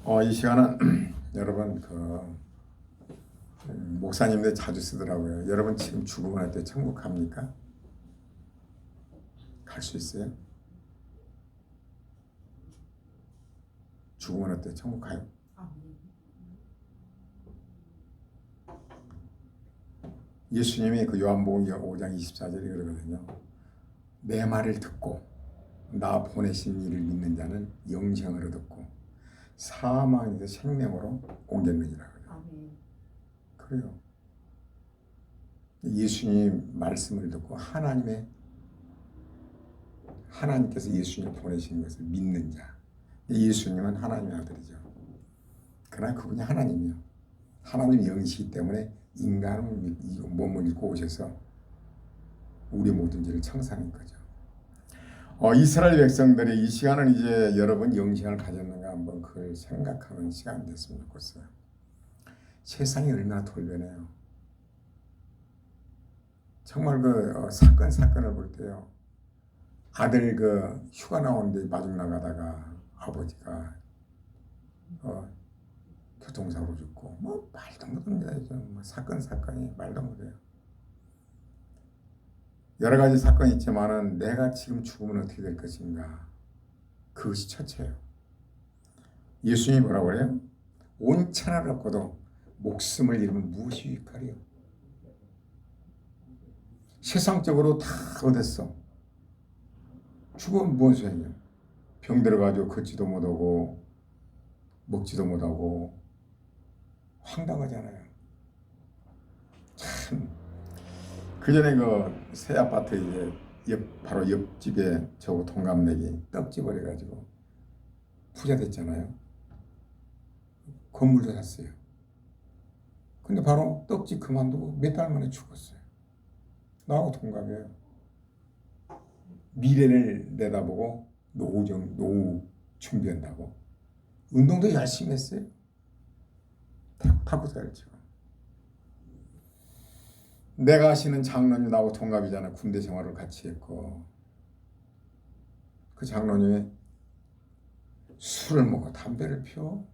이 시간은 여러분 목사님들 자주 쓰더라고요. 여러분 지금 죽으면 어때? 천국 갑니까? 갈 수 있어요? 죽으면 어때? 천국 가요? 예수님이 요한복음 5장 24절에 그러거든요. 내 말을 듣고 나 보내신 이를 믿는 자는 영생을 얻었고 사망에서 생명으로 옮겼느니라. 그래요. 예수님 말씀을 듣고 하나님께서 예수님을 보내신 것을 믿는 자. 예수님은 하나님의 아들이죠. 그러나 그분이 하나님이요. 하나님 영이시기 때문에 인간을 몸을 입고 오셔서 우리 모든 죄를 청산한 거죠. 이스라엘 백성들이 이 시간은 이제 여러분 영생을 가졌는가 한번 그걸 생각하는 시간 됐으면 좋겠어요. 세상이 얼마나 돌변해요. 정말 사건을 볼 때요. 아들 휴가 나오는데 마중 나가다가 아버지가 교통사고로 죽고 말도 못합니다. 사건이 말도 못해요. 여러 가지 사건이 있지만은 내가 지금 죽으면 어떻게 될 것인가? 그것이 첫째예요. 예수님이 뭐라고 그래요? 온 천하를 얻고도 목숨을 잃으면 무엇이 유익하리요? 세상적으로 다 얻었어. 죽으면 무슨 소용이야? 병 들어가지고 걷지도 못하고 먹지도 못하고 황당하잖아요. 참. 그 전에 새 아파트 바로 옆집에 저하고 동갑내기 떡집을 해가지고 부자 됐잖아요. 건물도 샀어요. 근데 바로 떡집 그만두고 몇 달 만에 죽었어요. 나하고 동갑이에요. 미래를 내다보고 노후 준비한다고 운동도 열심히 했어요. 탁구사를 치고. 내가 아시는 장로님 나하고 동갑이잖아. 군대 생활을 같이 했고 그 장로님이 술을 먹어 담배를 피워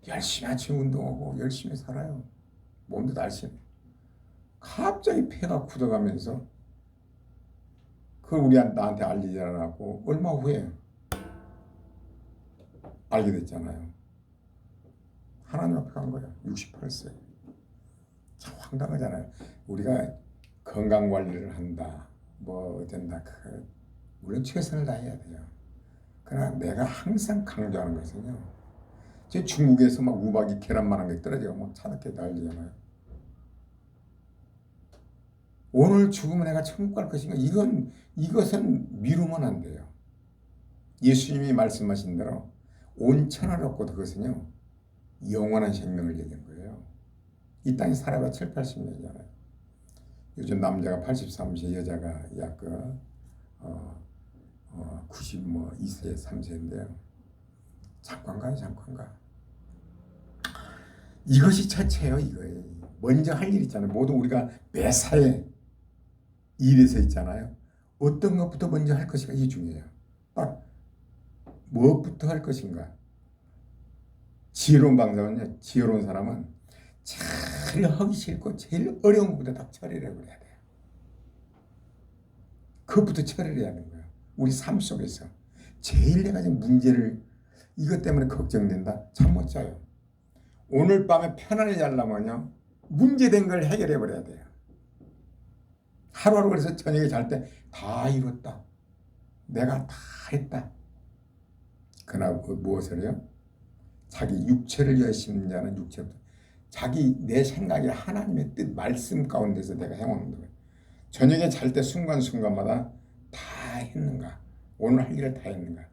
열심히 아침 운동하고 열심히 살아요. 몸도 날씬해. 갑자기 폐가 굳어가면서 그걸 나한테 알리지 않았고 얼마 후에 알게 됐잖아요. 하나님 앞에 간 거야. 68세. 참 황당하잖아요. 우리가 건강관리를 한다. 된다. 물론 최선을 다해야 돼요. 그러나 내가 항상 강조하는 것은요. 제 중국에서 우박이 계란만한 게 떨어지고 차갑게 날리잖아요. 오늘 죽으면 내가 천국 갈 것인가? 이것은 미루면 안 돼요. 예수님이 말씀하신 대로 온 천하를 얻고도 그것은요. 영원한 생명을 얘기한 거예요. 이 땅에 살아봐 7, 80년이잖아요. 요즘 남자가 83세, 여자가 약 92세, 3세인데요. 잠깐 가. 이것이 첫째예요, 이거예요. 먼저 할 일 있잖아요. 모두 우리가 매사에 일에서 있잖아요. 어떤 것부터 먼저 할 것인가 이게 중요해요. 딱 무엇부터 할 것인가. 지혜로운 방법은요. 지혜로운 사람은 제일 하기 싫고 제일 어려운 것부터 다 처리를 해버려야 돼요. 그것부터 처리를 해야 하는 거예요. 우리 삶 속에서 제일 내가 지금 문제를 이것 때문에 걱정된다. 잠 못 자요. 오늘 밤에 편안히 자려면요. 문제된 걸 해결해 버려야 돼요. 하루하루 그래서 저녁에 잘 때 다 이뤘다. 내가 다 했다. 그러나 무엇을 해요? 자기 육체를 여시는 자는 육체부터 내 생각이 하나님의 뜻 말씀 가운데서 내가 해오는 거예요. 저녁에 잘 때 순간순간마다 다 했는가? 오늘 할 일을 다 했는가?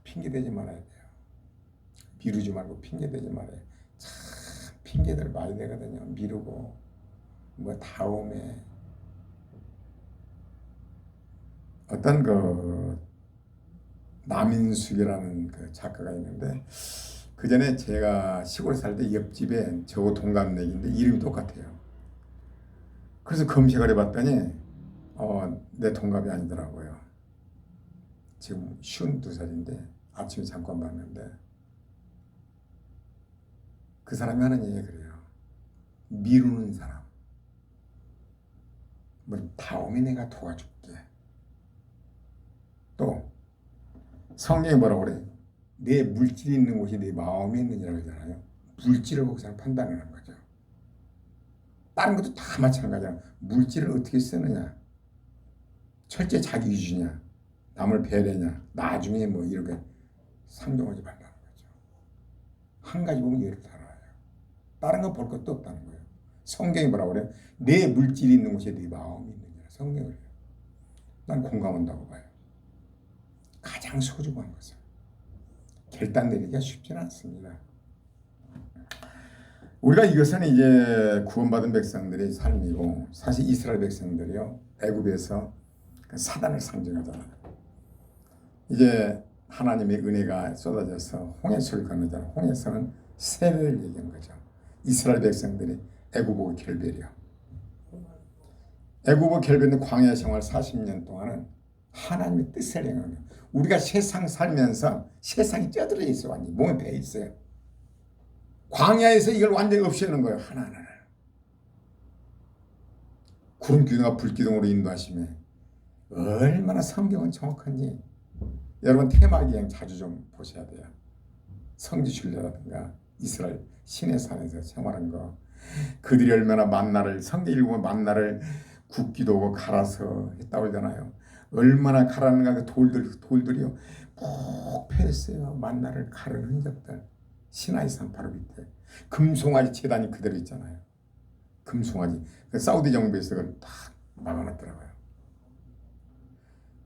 핑계대지 말아야 돼요. 미루지 말고 핑계대지 말아요. 참 핑계들 많이 되거든요. 미루고 다음에 어떤 남인숙이라는 작가가 있는데 그 전에 제가 시골 살 때 옆집에 저하고 동갑내기인데 이름이 똑같아요. 그래서 검색을 해봤더니 내 동갑이 아니더라고요. 지금 52살인데 아침에 잠깐 봤는데 그 사람이 하는 얘기가 그래요. 미루는 사람. 뭐 다음에 내가 도와줄게. 또 성경에 뭐라고 그래? 내 물질이 있는 곳이 내 마음에 있느냐고 하잖아요. 물질을 보고서 판단하는 거죠. 다른 것도 다 마찬가지야. 물질을 어떻게 쓰느냐. 철저히 자기 위주냐. 남을 배려냐. 나중에 뭐 이렇게 상종하지 말라는 거죠. 한 가지 보면 예를 달아요. 다른 거 볼 것도 없다는 거예요. 성경이 뭐라고 그래요? 내 물질이 있는 곳에 내 마음이 있느냐. 성경을 해요. 난 공감한다고 봐요. 가장 소중한 것은 결단 내리기가 쉽지는 않습니다. 우리가 이것은 이제 구원받은 백성들의 삶이고 사실 이스라엘 백성들이요 애굽에서 사단을 상징하잖아요. 이제 하나님의 은혜가 쏟아져서 홍해수를 건너잖아요. 홍해수는 세례를 얘기한 거죠. 이스라엘 백성들이 애굽의 결별이요. 애굽의 결별은 광야 생활 40년 동안은 하나님의 뜻을 행하는 거예요. 우리가 세상 살면서 세상이 쪄들어 있어 완전히 몸에 배 있어요. 광야에서 이걸 완전히 없애는 거예요. 하나하나. 구름 기둥과 불 기둥으로 인도하시면 얼마나 성경은 정확한지 여러분 테마기 여행 자주 좀 보셔야 돼요. 성지순례라든가 이스라엘 시내산에서 생활한 거 그들이 얼마나 만나를 성경 읽으면 만나를 굽기도 하고 갈아서 했다고 그러잖아요. 얼마나 갈았는가 그 돌들이요 푹 패였어요. 만나를 가른 흔적들. 시나이산 바로 밑에 금송아지 제단이 그대로 있잖아요. 금송아지 그 사우디 정부에서 그걸 딱 막아놨더라고요.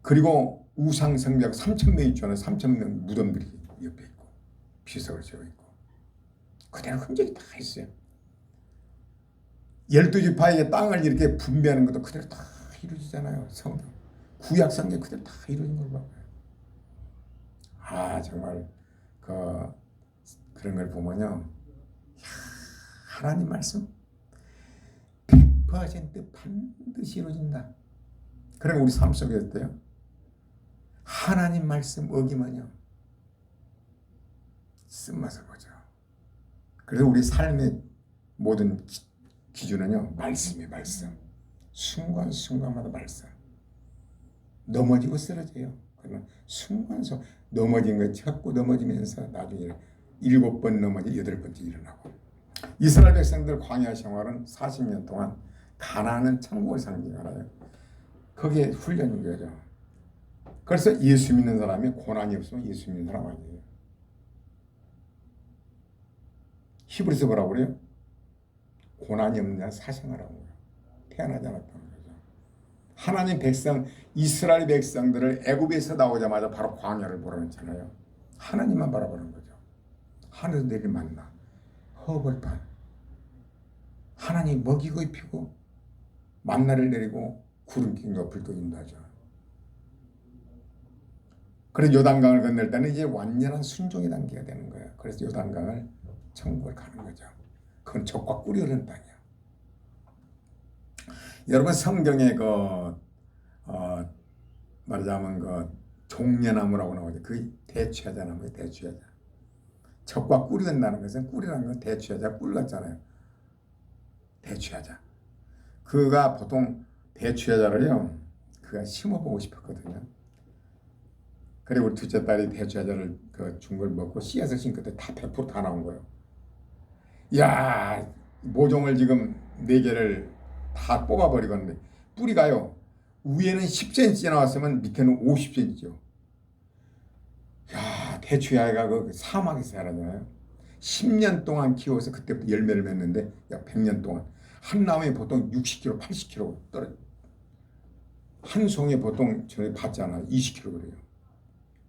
그리고 우상 성벽 3,000명 있잖아요. 3,000명 무덤들이 옆에 있고 비석을 세워 있고 그대로 흔적이 다 있어요. 12지파에게 땅을 이렇게 분배하는 것도 그대로 다 이루어지잖아요. 성경 구약 성경 그대로 다 이루어진 걸 봐요. 아 정말 그런 걸 보면요. 하나님 말씀 100% 반드시 이루어진다. 그럼 우리 삶 속에 어때요? 하나님 말씀 어기면요. 쓴맛을 보죠. 그래서 우리 삶의 모든 기준은요. 말씀이에요. 말씀. 순간순간마다 말씀. 넘어지고 쓰러져요. 그러면 순간순간 넘어진 거 찾고 넘어지면서 나중에 7번 넘어지 8번째 일어나고. 이스라엘 백성들 광야 생활은 40년 동안 가나안은 천국을 상징하나요. 거기에 훈련인 거죠. 그래서 예수 믿는 사람이 고난이 없으면 예수 믿는 사람 아니에요. 히브리서 뭐라고 그래요? 고난이 없는 자는 사생아라고 해요. 태어나지 않았다는 거죠. 하나님 백성 이스라엘 백성들을 애굽에서 나오자마자 바로 광야를 몰아넣잖아요. 하나님만 바라보는 거죠. 하늘에서 내릴 만나 허벌판 하나님 먹이고 입히고 만나를 내리고 구름 기둥과 불도 인도하죠. 그래서 요단강을 건널 때는 이제 완전한 순종의 단계가 되는 거예요. 그래서 요단강을 천국을 가는 거죠. 그건 적과 꿀이 흐르는 땅이야. 여러분 성경에 말하자면 종려나무라고 나오죠. 그 대추야자 나무예요. 대추야자. 적과 꿀이 된다는 것은 꿀이라는 건 대추야자 꿀 같잖아요. 대추야자. 그가 보통 대추야자를요. 그가 심어보고 싶었거든요. 그래 우리 둘째 딸이 대추야자를 준 걸 먹고 씨앗을 심을 때 다 100% 나온 거예요. 야 모종을 지금 4개를 다 뽑아버리겠는데 뿌리가요. 위에는 10cm 나왔으면 밑에는 50cm죠. 야 대추야가 그 사막에서 자라잖아요. 10년 동안 키워서 그때부터 열매를 맺는데 약 100년 동안 한 나무에 보통 60kg, 80kg 떨어져. 한 송이에 보통 저희 봤잖아요. 20kg 그래요.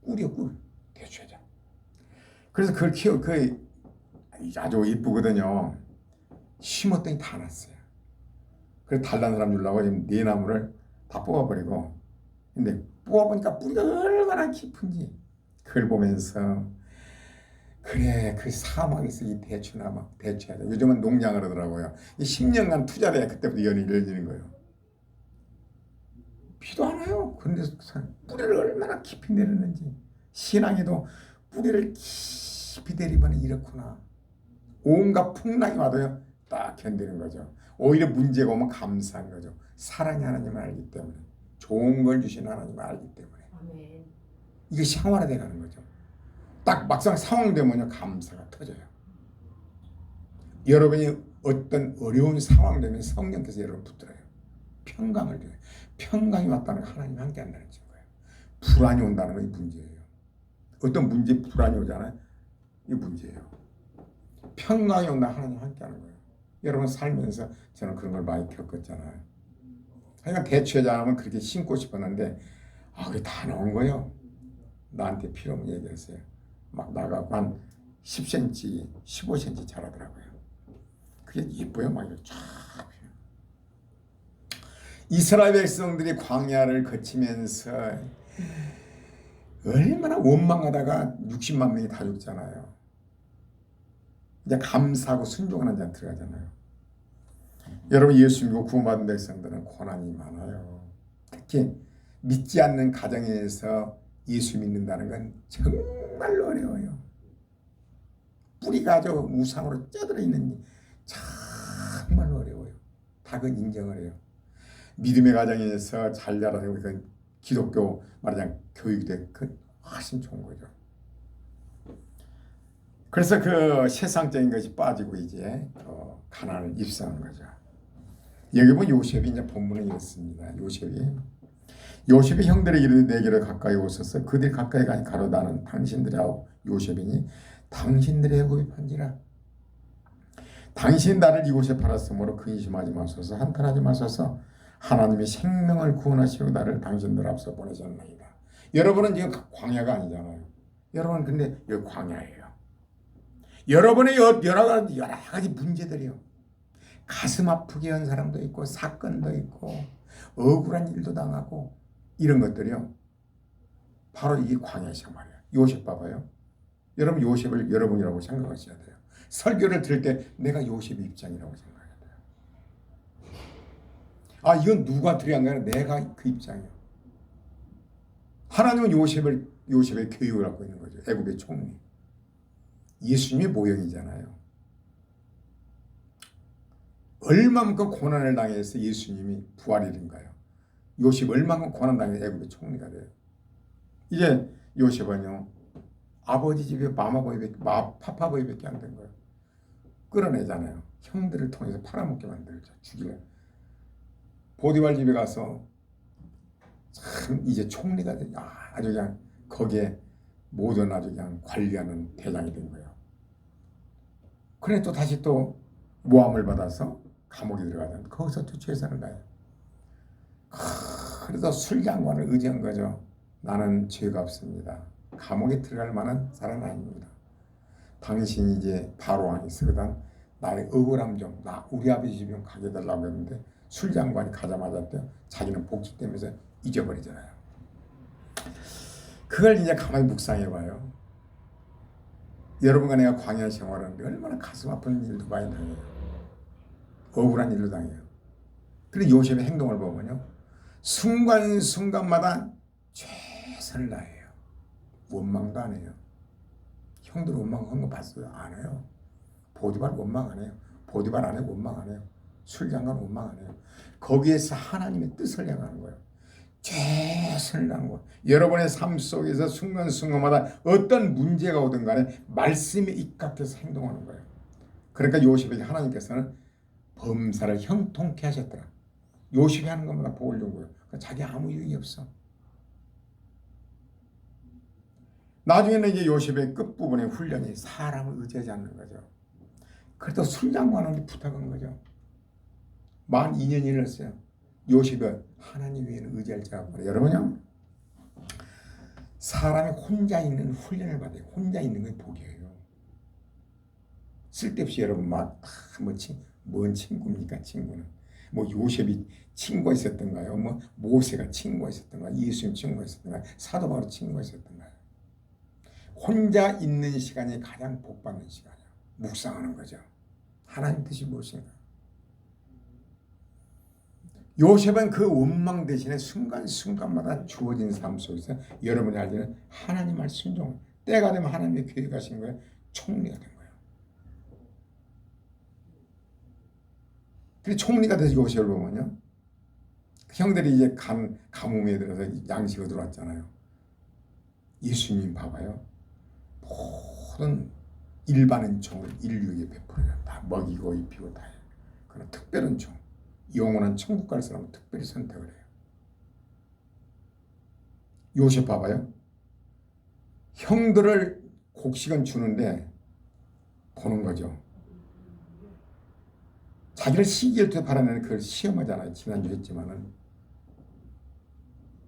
꿀이요 꿀. 대추야자. 그래서 그걸 키워 아주 이쁘거든요. 심었더니 다 났어요. 그래서 달란 사람 주려고 지금 4나무를 다 뽑아버리고 근데 뽑아보니까 뿌리가 얼마나 깊은지 그걸 보면서 그래 그 사막에서 이 대추나무 대추야자 요즘은 농장을 하더라고요. 이 10년간 투자를 해야 그때부터 연이 열리는 거예요. 비도 안 와요. 그런데 뿌리를 얼마나 깊이 내렸는지 신앙에도 뿌리를 깊이 내리면 이렇구나. 온갖 풍랑이 와도요 딱 견디는 거죠. 오히려 문제가 오면 감사한 거죠. 사랑의 하나님을 알기 때문에, 좋은 걸 주신 하나님을 알기 때문에. 아멘. 이게 생활화돼 가는 거죠. 딱 막상 상황 되면요 감사가 터져요. 여러분이 어떤 어려운 상황 되면 성령께서 여러분 붙들어요. 평강을 줘요. 평강이 왔다는 건 하나님 함께 한다는 증거예요. 불안이 온다는 건 이 문제예요. 어떤 문제 불안이 오잖아요. 이 문제예요. 평강이 온다 하나님 함께 하는 거예요. 여러분 살면서 저는 그런 걸 많이 겪었잖아요. 그러니까 대처자하면 그렇게 심고 싶었는데 그게 다 나온 거예요. 나한테 필요 없는 얘기했어요. 막 나가고 한 10cm, 15cm 자라더라고요. 그게 예뻐요. 막 이렇게 쫙. 이스라엘 백성들이 광야를 거치면서 얼마나 원망하다가 60만 명이 다 죽잖아요. 이제 감사하고 순종하는 자 들어가잖아요. 여러분 예수 믿고 구원받은 백성들은 고난이 많아요. 특히 믿지 않는 가정에서 예수 믿는다는 건 정말로 어려워요. 뿌리가 아주 우상으로 쪄들어 있는 정말로 어려워요. 다 그건 인정을 해요. 믿음의 가정에서 잘 자라고 그 기독교 말하자면 교육이 그 훨씬 좋은 거죠. 그래서 그 세상적인 것이 빠지고 이제 가나안을 입성하는 거죠. 여기 보면 요셉이 이제 본문에 이렇습니다. 요셉이 형들에게 이르되 내게로 가까이 오소서. 그들이 가까이 가니 가로다는 당신들하고 요셉이니 당신들의 애굽이 판지라. 당신 나를 이곳에 팔았으므로 근심하지 마소서. 한탄하지 마소서. 하나님이 생명을 구원하시고 나를 당신들 앞서 보내셨나이다. 여러분은 지금 광야가 아니잖아요. 여러분 근데 여기 광야예요. 여러분의 여러 가지 문제들이요. 가슴 아프게 한 사람도 있고 사건도 있고 억울한 일도 당하고 이런 것들이요. 바로 이게 광야 생활이에요. 요셉 봐봐요. 여러분 요셉을 여러분이라고 생각하셔야 돼요. 설교를 들을 때 내가 요셉 입장이라고 생각해야 돼요. 이건 누가 들어간 게 아니라 내가 그 입장이에요. 하나님은 요셉의 교육을 갖고 있는 거죠. 애굽의 총리. 예수님의 모형이잖아요. 얼마만큼 고난을 당해서 예수님이 부활이 된가요? 요셉 얼마만큼 고난 당해서 애굽의 총리가 돼요. 이제 요셉은요. 아버지 집에 파파보이밖에 안 된 거예요. 끌어내잖아요. 형들을 통해서 팔아먹게 만들죠. 죽이려. 보디발 집에 가서 참 이제 총리가 되죠. 아주 그냥 거기에 모든 아주 그냥 관리하는 대장이 된 거예요. 그래 또 다시 또 모함을 받아서 감옥에 들어가면 거기서 또 최선을 다해요. 그래서 술장관을 의지한 거죠. 나는 죄가 없습니다. 감옥에 들어갈 만한 사람은 아닙니다. 당신이 이제 바로 왕이 있으거든. 나의 억울함 좀, 우리 아버지 집 좀 가게 해달라고 했는데 술장관이 가자마자 자기는 복직되면서 잊어버리잖아요. 그걸 이제 가만히 묵상해봐요. 여러분과 내가 광야 생활하는데 얼마나 가슴 아픈 일도 많이 당해요. 억울한 일도 당해요. 그런데 요셉의 행동을 보면요. 순간순간마다 최선을 다해요. 원망도 안 해요. 형들 원망한 거 봤어요? 안 해요. 보디발 원망 안 해요. 보디발 안에 원망 안 해요. 술장관 원망 안 해요. 거기에서 하나님의 뜻을 향하는 거예요. 최선을 다하는 거예요. 여러분의 삶 속에서 순간순간마다 어떤 문제가 오든 간에 말씀에 입각해서 행동하는 거예요. 그러니까 요셉에게 하나님께서는 범사를 형통케 하셨더라. 요셉이 하는 것마다 복을 주고요. 자기 아무 유익이 없어. 나중에는 이제 요셉의 끝부분의 훈련이 사람을 의지하지 않는 거죠. 그래도 술장관한테 부탁한 거죠. 만 2년이 흘렀어요. 요셉이 하나님 외에는 의지할 자가 없다. 여러분요. 사람이 혼자 있는 훈련을 받아요. 혼자 있는 게 복이에요. 쓸데없이 여러분 뭔 친구입니까? 친구는. 요셉이 친구가 있었던가요? 모세가 친구가 있었던가요? 예수님 친구가 있었던가요? 사도 바울 친구가 있었던가요? 혼자 있는 시간이 가장 복받는 시간이에요. 묵상하는 거죠. 하나님 뜻이 무엇인가? 요셉은 그 원망 대신에 순간순간마다 주어진 삶 속에서 여러분이 알기는 하나님 말 순종, 때가 되면 하나님의 계획하신 거예요. 총리가 된 거예요. 그래서 총리가 돼서 요셉을 보면요. 형들이 이제 가뭄에 들어서 양식으로 들어왔잖아요. 예수님 봐봐요. 모든 일반 은총을 인류에게 베풀어요. 다 먹이고 입히고 다 해요. 그러나 특별 은총, 영원한 천국 갈 사람은 특별히 선택을 해요. 요셉 봐봐요. 형들을 곡식은 주는데 보는 거죠. 자기를 시기를 바라는 그걸 시험하잖아요. 지난주 했지만은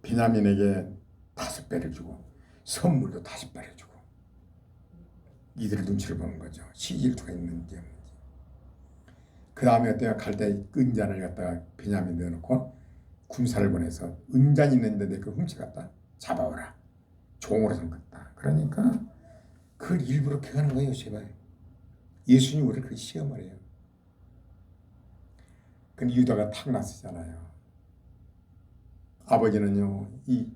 베냐민에게 5배를 주고 선물도 5배를 주고 이들의 눈치를 보는 거죠. 시기일투가 있는지 없는지. 그 다음에 어때요? 갈 때 은잔을 갖다가 베냐민 넣어놓고 군사를 보내서 은잔이 있는데 내 그 훔쳐갔다 잡아오라. 종으로 삼겠다. 그러니까 그걸 일부러 켜가는 거예요. 제발. 예수님 우리를 그 시험을 해요. 근데 유다가 탁 나서잖아요. 아버지는요, 이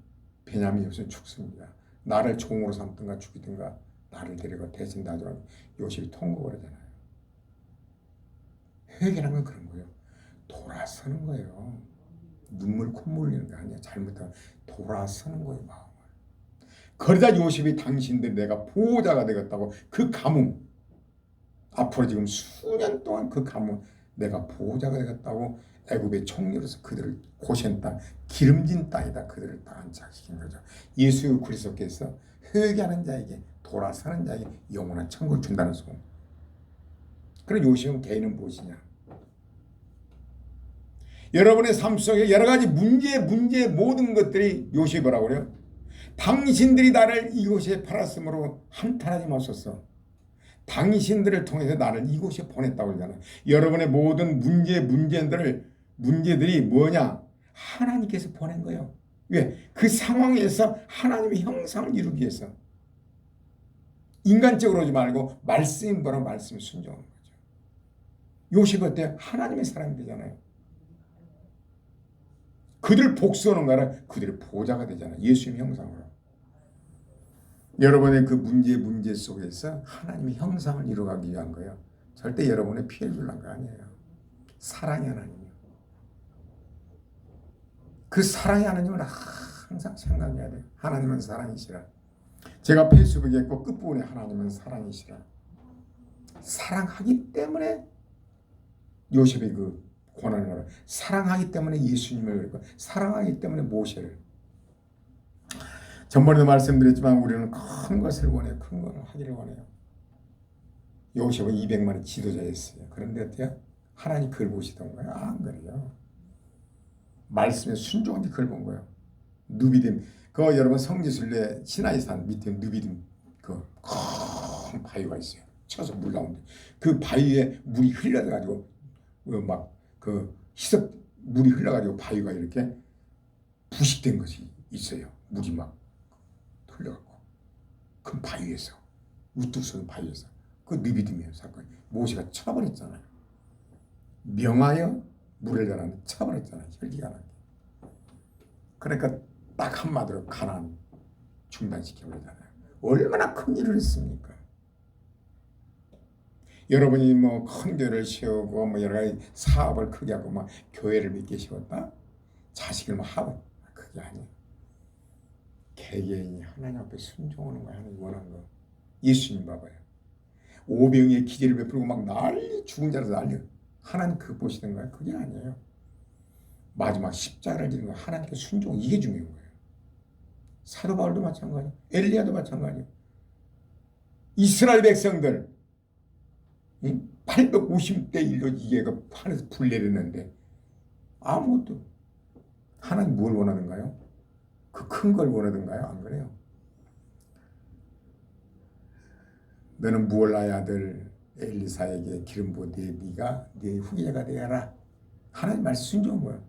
베냐민이 없으면 죽습니다. 나를 종으로 삼든가 죽이든가 나를 데리고 대신 놔주라고 요셉이 통곡을 하잖아요. 회개라면 그런 거예요. 돌아서는 거예요. 눈물 콧물 흘리는 게 아니야. 잘못하면 돌아서는 거예요. 마음을. 그러자 요셉이 당신들 내가 보호자가 되겠다고 그 가뭄 앞으로 지금 수년 동안 그 가뭄 내가 보호자가 되겠다고 애굽의 총리로서 그들을 고센 땅 기름진 땅에다 그들을 다 안착시킨 거죠. 예수 그리스도께서 회개하는 자에게 돌아서는 자에게 영원한 천국을 준다는 소문. 그럼 요셉은 개인은 무엇이냐? 여러분의 삶 속에 여러 가지 문제 모든 것들이 요셉이라고 그래요. 당신들이 나를 이곳에 팔았으므로 한탄하지 마소서. 당신들을 통해서 나를 이곳에 보냈다고 그러잖아요. 여러분의 모든 문제들이 뭐냐? 하나님께서 보낸 거예요. 왜? 그 상황에서 하나님의 형상을 이루기 위해서. 인간적으로 오지 말고 말씀이 뭐라고 말씀에 순종하는 거죠. 요셉이 어때요? 하나님의 사람이 되잖아요. 그들 복수하는 거라 그들의 보호자가 되잖아요. 예수님의 형상으로. 여러분의 그 문제 속에서 하나님의 형상을 이루어가기 위한 거예요. 절대 여러분의 피해 주려는 거 아니에요. 사랑의 하나님이요. 그 사랑의 하나님을 항상 생각해야 돼요. 하나님은 사랑이시라. 제가 페이스북에 꼭 끝부분에 하나님은 사랑이시라. 사랑하기 때문에 요셉이 그 고난을 알아. 사랑하기 때문에 예수님을 그리고 사랑하기 때문에 모세를. 전번에도 말씀드렸지만 우리는 큰 것을 원해요. 큰 것을 하기를 원해요. 요셉은 200만의 지도자였어요. 그런데 어때요? 하나님 그걸 보시던가요? 안 그래요. 말씀에 순종한테 그걸 본 거예요. 누비딤. 그 여러분 성지순례 시나이산 밑에 누비딤 그 큰 바위가 있어요. 쳐서 물 나오는데 그 바위에 물이 흘러가지고 막 그 희석 물이 흘러가지고 바위가 이렇게 부식된 것이 있어요. 물이 막 흘러가고 큰 바위에서 우뚝 선 바위에서 그 느비딤이에요. 사건이 모세가 쳐버렸잖아요. 명하여 물을 내라는 쳐버렸잖아요. 혈기가 나게. 그러니까 딱 한마디로 가나안 중단시켜버리잖아요. 얼마나 큰 일을 했습니까? 여러분이 뭐 큰 교회를 세우고 뭐 여러 가지 사업을 크게 하고 막 교회를 믿게 세웠다? 자식을 뭐 하고 그게 아니에요. 개개인이 하나님 앞에 순종하는 거야. 하나님 원하는 거. 예수님 봐봐요. 오병이의 기제를 베풀고 막 난리 죽은 자라서 난리. 하나님 그거 보시던가요? 그게 아니에요. 마지막 십자가를 지는 거 하나님께 순종 이게 중요한 거예요. 사도 바울도 마찬가지예요. 엘리야도 마찬가지예요. 이스라엘 백성들 850대 1로 이게가 하늘에서 불 내렸는데 아무것도 하나님 뭘 원하는가요? 그 큰 걸 원하던가요? 안 그래요. 너는 무올라의 아들 엘리사에게 기름 부어 네가 네 후계자가 되어라. 하나님 말씀 순종한 거예요.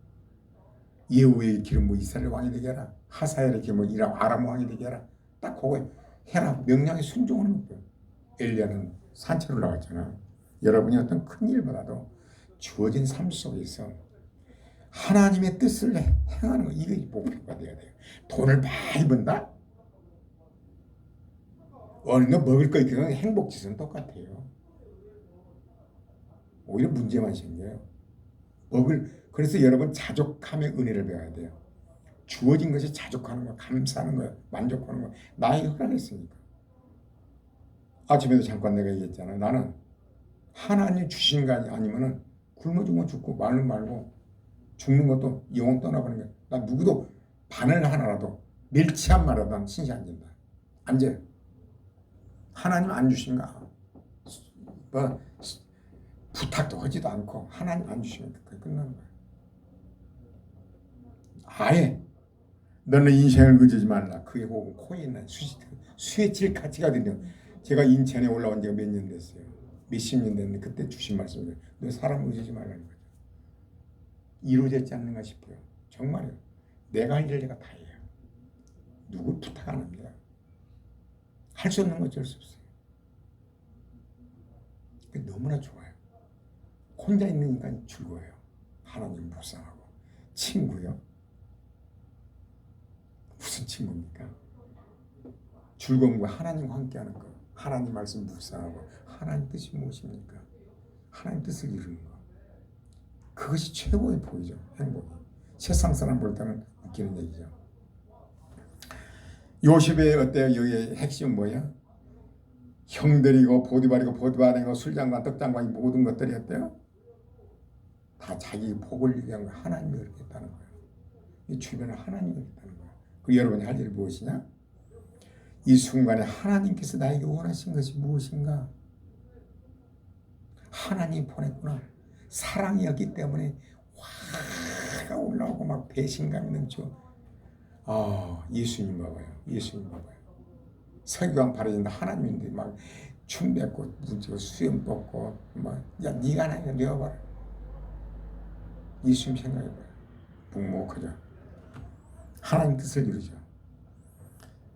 예후의 기름 부어 이스라엘 왕이 되게 하라. 하사엘의 기름 부어 아람 왕이 되게 하라. 딱 그거 해라. 명령에 순종하는 거예요. 엘리야는 산채로 올라갔잖아. 여러분이 어떤 큰 일보다도 주어진 삶 속에서 하나님의 뜻을 행하는 거 이게 목표가 돼야 돼요. 돈을 많이 번다? 어느 날 먹을 거 있거든. 행복지수는 똑같아요. 오히려 문제만 생겨요. 그래서 여러분 자족함의 은혜를 배워야 돼요. 주어진 것이 자족하는 거, 감사하는 거, 만족하는 거. 나에게 허락했으니까. 아침에도 잠깐 내가 얘기했잖아. 나는 하나님 주신 거 아니면은 굶어 죽고 말로 말고 죽는 것도 영혼 떠나버리는 거야. 나 누구도 바늘 하나라도 멸치 한 마리라도 난 신시 안 진다. 안 져요. 하나님 안 주신가? 뭐 부탁도 하지도 않고 하나님 안 주시니까 그게 끝나는 거야. 아예 너는 인생을 그지지 말라. 그게 혹은 코에 있는 수에 질 가치가 되면 제가 인천에 올라온 지가 몇 년 됐어요. 몇십 년 됐는데 그때 주신 말씀이에요. 너 사람 의지지 말라는 거죠. 이루어졌지 않는가 싶어요. 정말요. 내가 할 일 내가 다 해요. 누구 부탁 안 합니다. 할 수 없는 거 어쩔 수 없어요. 너무나 좋아요. 혼자 있으니까 즐거워요. 하나님 묵상하고. 친구요. 무슨 친구입니까? 즐거운 거 하나님과 함께하는 거. 하나님 말씀 묵상하고 하나님 뜻이 무엇입니까? 하나님 뜻을 이루는 거. 그것이 최고의 복이죠. 행복이. 세상 사람 볼 때는 웃기는 얘기죠. 요셉의 어때요? 여기의 핵심은 뭐예요? 형들이고 보디발이고 술장관 떡장관이 모든 것들이 어때요? 다 자기 복을 위한 거 하나님이 그렇게 했다는 거예요. 이 주변에 하나님이 있다는 거예요. 그 여러분이 할 일이 무엇이냐? 이 순간에 하나님께서 나에게 원하신 것이 무엇인가? 하나님 보냈구나. 사랑이었기 때문에 화가 올라오고 막 배신감이 넘쳐. 예수님 봐봐요. 예수님 봐봐요. 서기관 바라진다 하나님인데 막 춤 뱉고 수염 뽑고 야 네가 나니까 내가 봐라. 예수님 생각해봐요. 묵묵하죠. 하나님 뜻을 이루죠.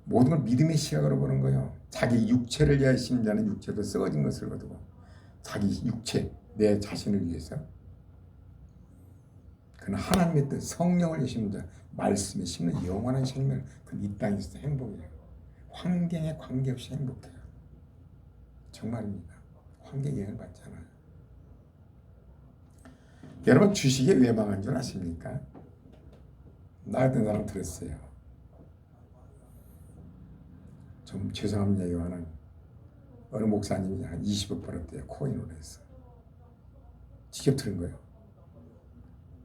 모든 걸 믿음의 시각으로 보는 거예요. 자기 육체를 위하여 심는 자는 육체도 썩어진 것을 거두고 자기 육체, 내 자신을 위해서 그는 하나님의 뜻, 성령을 심는 자, 말씀에 심는 영원한 생명을 그는 이 땅에 있어서 행복이에요. 환경에 관계없이 행복해요. 정말입니다. 환경에 영향을 받잖아요. 여러분 주식에 왜 망한 줄 아십니까? 나 같은 사람 들었어요. 좀 죄송합니다. 이거는 어느 목사님이 한 20억 벌었대요. 코인으로 해서. 직접 들은 거예요.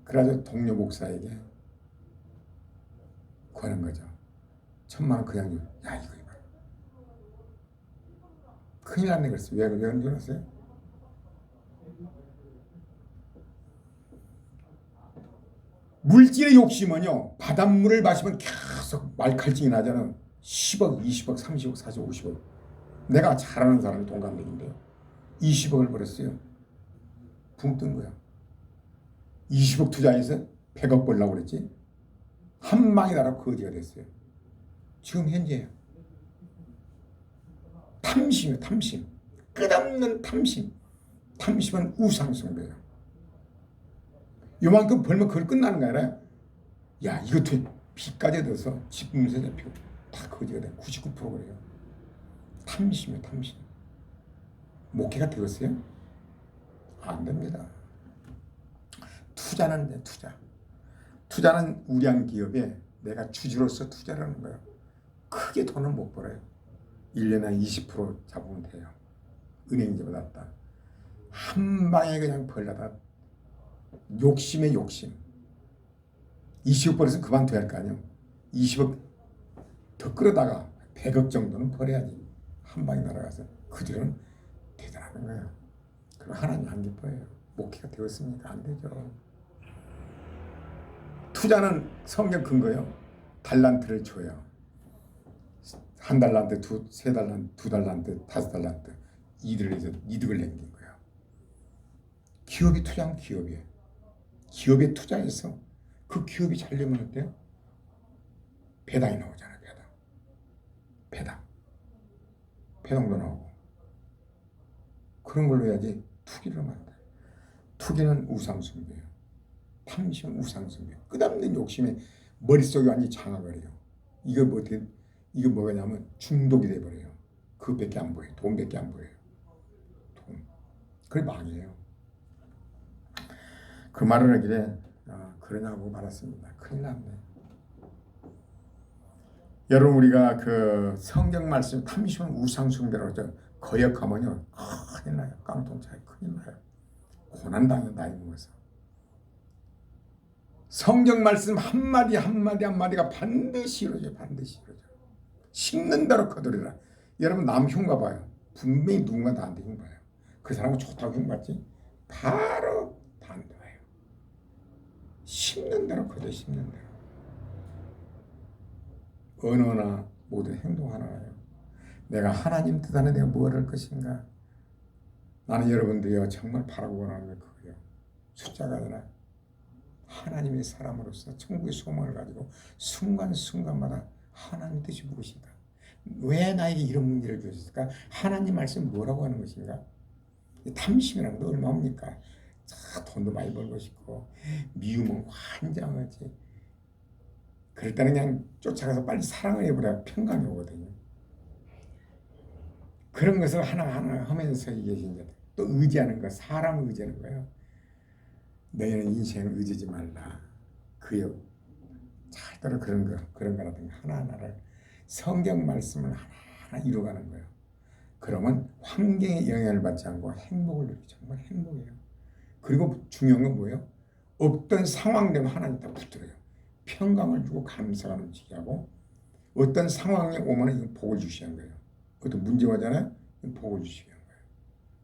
그래가지고 동료 목사에게 구하는 거죠. 1,000만 원 그냥 줘. 야 이거 이거. 큰일 났네 그랬어요. 왜 그런 줄 아세요? 물질의 욕심은요. 바닷물을 마시면 계속 말칼증이 나잖아요. 10억, 20억, 30억, 40억, 50억. 내가 잘 아는 사람이 동갑내기인데요. 20억을 벌었어요. 붕 뜬 거야. 20억 투자해서 100억 벌려고 그랬지. 한 방에 나라 거지가 됐어요. 지금 현재예요. 탐심이에요. 탐심. 끝없는 탐심. 탐심은 우상숭배예요. 요만큼 벌면 그걸 끝나는 거 아니라 야 이것도 빚까지 들어서 집 문세 대표 다 거지가 돼. 99% 그래요. 탐심이에요. 탐심. 목회가 되었어요? 안 됩니다. 투자는 돼. 투자는 우량 기업에 내가 주주로서 투자를 하는 거예요. 크게 돈을 못 벌어요. 1년에 한 20% 잡으면 돼요. 은행제보다 낫다. 한 방에 그냥 벌려다 욕심에 욕심. 20억 벌어서 그만둬야 할 거 아니에요. 20억 더 끌어다가 100억 정도는 벌어야지. 한 방에 날아가서 그 뒤로는 대단한 거예요. 그럼 하나님 안 기뻐해요. 목회가 되었습니까? 안 되죠. 투자는 성경 근거요. 달란트를 줘요. 1달란트, 3달란트, 2달란트, 5달란트 이득을 남긴 거예요. 기업이 투자한 기업이에요. 기업에 투자해서 그 기업이 잘 되면 어때요? 배당이 나오잖아요. 배당도 나오고 그런 걸로 해야지 투기를 하면 안 돼요. 투기는 우상숭배예요. 탐심은 우상숭배예요. 끝없는 욕심에 머릿속이 완전히 장악을 해요. 이거 뭐냐면 중독이 돼버려요. 그것밖에 안 보여요. 돈밖에 안 보여요. 돈. 그게 망해요. 그 말을 하길래 그러냐고 말았습니다. 큰일 났네. 여러분 우리가 그 성경 말씀 탐심은 우상숭배라고 하죠. 거역하면요 큰일 나요. 깡통차에 큰일 나요. 고난당해 나이 먹어서. 성경 말씀 한마디 한마디가 반드시 이루어져요. 반드시 이루어져요. 심는 대로 거두리라. 여러분 남 흉봐봐요. 분명히 누군가 나한테 흉봐요. 그 사람은 좋다고 흉받지? 바로 반대예요. 심는 대로 거둬. 심는 대로. 언어나 모든 행동 하나요. 내가 하나님 뜻 안에 내가 뭘 할 것인가. 나는 여러분들이요 정말 바라고 원하는 게 그거예요. 숫자가 아니라 하나님의 사람으로서 천국의 소망을 가지고 순간순간마다 하나님 뜻이 무엇인가. 왜 나에게 이런 문제를 주셨을까. 하나님 말씀 뭐라고 하는 것인가. 탐심이라는 건 얼마입니까. 돈도 많이 벌 것이고 미움은 환장하지. 그럴 때는 그냥 쫓아가서 빨리 사랑을 해버려야 평강이 오거든요. 그런 것을 하나하나 하면서 이게 이제 또 의지하는 거, 사람을 의지하는 거예요. 너희는 인생을 의지하지 말라. 그요. 절대로 그런 거라든가 하나하나를 성경 말씀을 하나하나 이루어가는 거예요. 그러면 환경에 영향을 받지 않고 행복을 누리고 정말 행복해요. 그리고 중요한 건 뭐예요? 없던 상황 되면 하나님 딱 붙들어요. 평강을 주고 감사가 넘치게 하고 어떤 상황이 오면 복을 주시는 거예요. 어떤 문제가 오잖아요. 복을 주시는 거예요.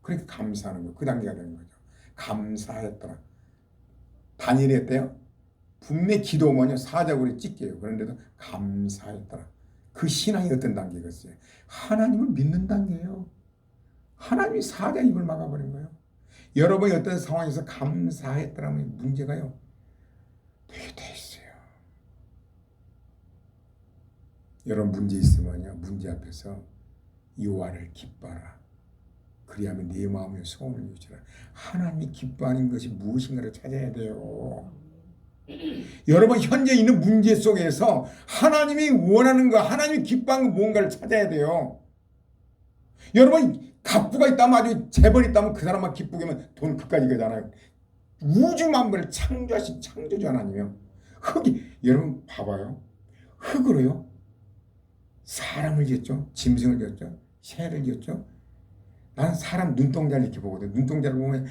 그렇게 감사하는 거예요. 그 단계가 되는 거죠. 감사했더라. 다니엘이 했대요. 분명히 기도하면 사자굴에 찢겨요. 그런데도 감사했더라. 그 신앙이 어떤 단계겠어요? 하나님을 믿는 단계예요. 하나님이 사자 입을 막아버린 거예요. 여러분이 어떤 상황에서 감사했더라면 문제가요. 되게 돼 있어요. 여러분 문제 있으면요. 문제 앞에서 여호와를 기뻐하라. 그리하면 네 마음의 소원을 이루리라. 하나님이 기뻐하는 것이 무엇인가를 찾아야 돼요. 여러분 현재 있는 문제 속에서 하나님이 원하는 거, 하나님이 기뻐하는 거 뭔가를 찾아야 돼요. 여러분 갑부가 있다면 아주 재벌이 있다면 그 사람만 기쁘게 하면 돈 그까지 거잖아요. 우주 만물을 창조하신 창조주 하나님이요. 흙이 여러분 봐봐요. 흙으로요. 사람을 지었죠. 짐승을 지었죠. 새를 지었죠. 나는 사람 눈동자를 이렇게 보거든. 눈동자를 보면 야,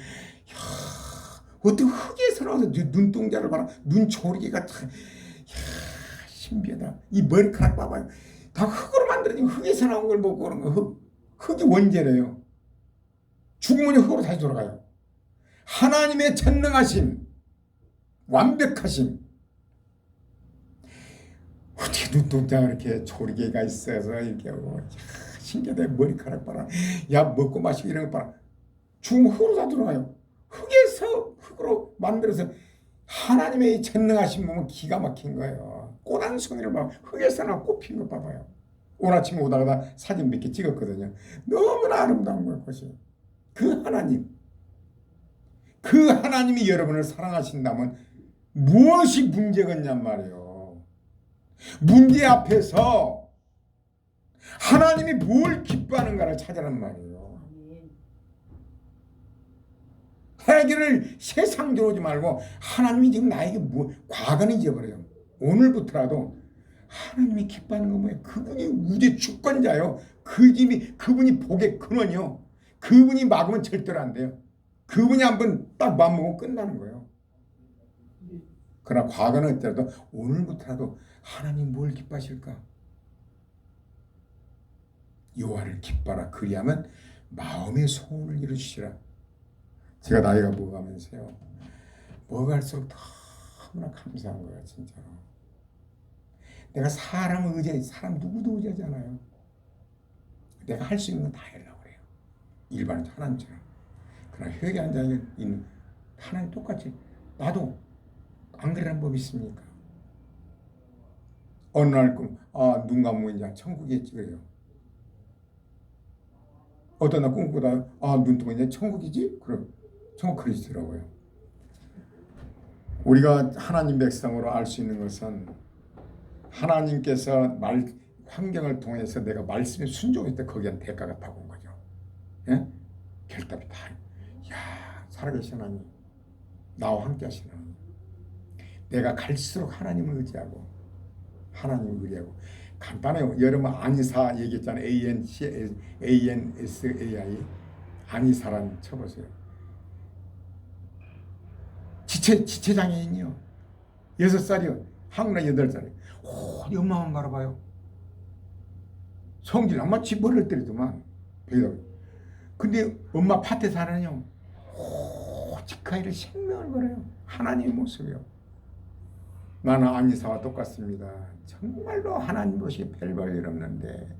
어떻게 흙에서 나와서 눈동자를 봐라. 눈초리기가 참 신비하다. 이 머리카락 봐봐요. 다 흙으로 만들어진 흙에서 나온 걸 보고 그런 거. 흙이 원죄래요. 죽으면 흙으로 다시 돌아가요. 하나님의 전능하심, 완벽하심. 어떻게 눈동자가 이렇게 초리개가 있어서 이렇게 신기하다. 머리카락 봐라. 야 먹고 마시고 이런 거 봐라. 죽으면 흙으로 다 들어가요. 흙에서 흙으로 만들어서 하나님의 전능하신 몸은 기가 막힌 거예요. 꽃한송이를 봐. 흙에서 나 꽃핀 거 봐봐요. 오늘 아침에 오다가 사진 몇 개 찍었거든요. 너무나 아름다운 거예요. 꽃이. 그 하나님이 여러분을 사랑하신다면 무엇이 문제겠냔 말이에요. 문제 앞에서 하나님이 뭘 기뻐하는가를 찾으란 말이에요. 해결을 세상적으로 오지 말고 하나님이 지금 나에게 과거는 잊어버려요. 오늘부터라도 하나님이 기뻐하는 건 뭐예요? 그분이 우주의 주권자요. 그분이 복의 근원이요. 그분이 막으면 절대로 안 돼요. 그분이 한번 딱 맘먹으면 끝나는 거예요. 그러나 과거는 어때라도 오늘부터라도 하나님 뭘 기뻐하실까? 여호와를 기뻐하라. 그리하면 마음의 소원을 이루시리라. 제가 나이가 먹어가면서요. 먹어갈수록 너무나 감사한 거예요. 진짜로. 내가 사람을 의지해. 사람 누구도 의지하잖아요. 내가 할 수 있는 건 다 하려고 그래요. 일반인 하나님처럼. 그러나 회개한 자에게 있는 하나님 똑같이 나도 안 그러는 법이 있습니까? 어느 날 눈 감으면 이제 천국이겠지 그래요. 어떤 날 꿈꾸다 눈 뜨면 이제 천국이지? 그럼 천국 그리스도라고요. 우리가 하나님 백성으로 알 수 있는 것은 하나님께서 환경을 통해서 내가 말씀에 순종했을 때 거기엔 대가가 다 온 거죠. 예? 결답이 다. 야, 살아계신 하나님, 나와 함께 하시는 하나님. 내가 갈수록 하나님을 의지하고 하나님을 의지하고 간단해요. 여러분 안이사 얘기했잖아요. ANSAI 안이사라는 쳐보세요. 지체장애인이요. 6살이요. 한국나 8살이요. 오, 엄마만 바라봐요. 성질 아마 집 벌릴 때리더만. 근데 엄마 밭에 살아요. 오직 아이를 생명을 걸어요. 하나님의 모습이요. 나는 안이사와 똑같습니다. 정말로 하나님 보시기에 별 볼 일 없는데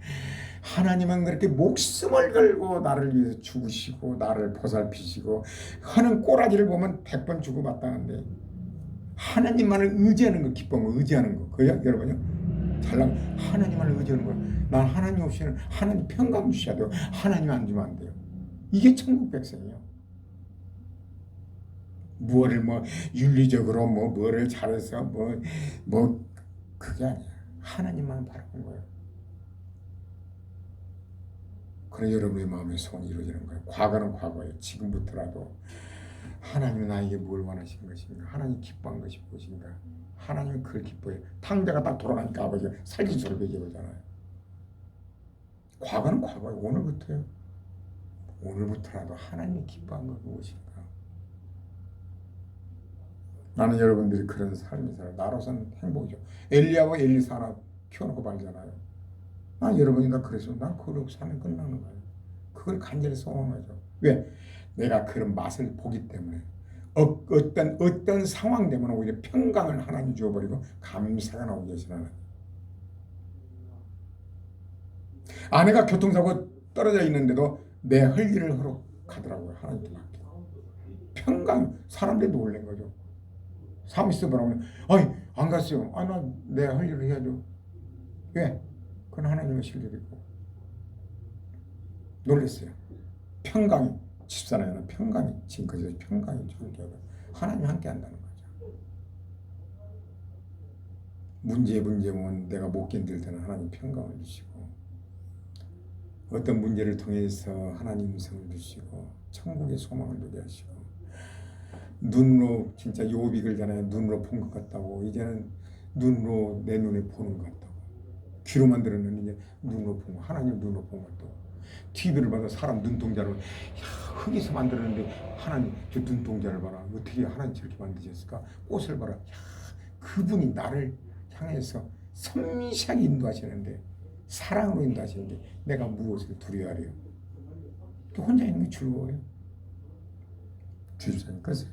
하나님은 그렇게 목숨을 걸고 나를 위해서 죽으시고 나를 보살피시고 하는 꼬라지를 보면 100번 주고 마땅한데 하나님만을 의지하는 거 기쁜 거 의지하는 거 그요 여러분요 잘나면 하나님만을 의지하는 거야. 난 하나님 없이는 하나님 평강 주셔야 돼요. 하나님 안 주면 안 돼요. 이게 천국 백성이에요. 뭐를 뭐 윤리적으로 뭐를 잘해서 뭐 그게 아니야. 하나님만 바라본 거예요. 그래 여러분의 마음의 소원이 이루어지는 거예요. 과거는 과거예요. 지금부터라도 하나님은 나에게 뭘 원하신 것인가? 하나님 기뻐한 것이 무엇인가? 하나님은 그걸 기뻐해요. 탕자가 딱 돌아가니까 아버지가 살긴 소리 배겨보잖아요. 과거는 과거예요. 오늘부터요. 오늘부터라도 하나님이 기뻐한 것 무엇인가? 나는 여러분들이 그런 삶이 살아요. 나로서는 행복이죠. 엘리야와 엘리사 하나 키워놓고 말잖아요. 나 여러분이 다 그래서 난 그걸 사면 끝나는 거예요. 그걸 간절히 소원하죠. 왜? 내가 그런 맛을 보기 때문에 어떤 상황 때문에 오히려 평강을 하나님 주어버리고 감사가 나오게 하시는 하나님. 아내가 교통사고 떨어져 있는데도 내 할 일을 하러 가더라고요. 하나님께 맡기고. 평강. 사람들이 놀란 거죠. 사무실에 보라면 아니 안 갔어요. 아 나 내 할 일을 해야죠. 왜? 그건 하나님의 실력이고. 놀랐어요. 평강이 집사나이는 평강이 지금까지 평강이 존재하고 하나님 함께 한다는 거죠. 문제 보면 내가 못 견딜 때는 하나님 평강을 주시고 어떤 문제를 통해서 하나님 음성을 주시고 천국의 소망을 누게 하시고 눈으로 진짜 욥이 그러잖아요. 눈으로 본 것 같다고. 이제는 눈으로 내 눈에 보는 것 같다고. 귀로만 들었는데 이제 눈으로 보고 하나님 눈으로 본 것 같다고. TV를 봐도 사람 눈동자를 흙에서 만들었는데 하나님 저 눈동자를 봐라. 어떻게 하나님 저렇게 만드셨을까? 꽃을 봐라. 그분이 나를 향해서 섬세하게 인도하시는데 사랑으로 인도하시는데 내가 무엇을 두려워하래요? 혼자 있는 게 즐거워요. 주십사님 끝을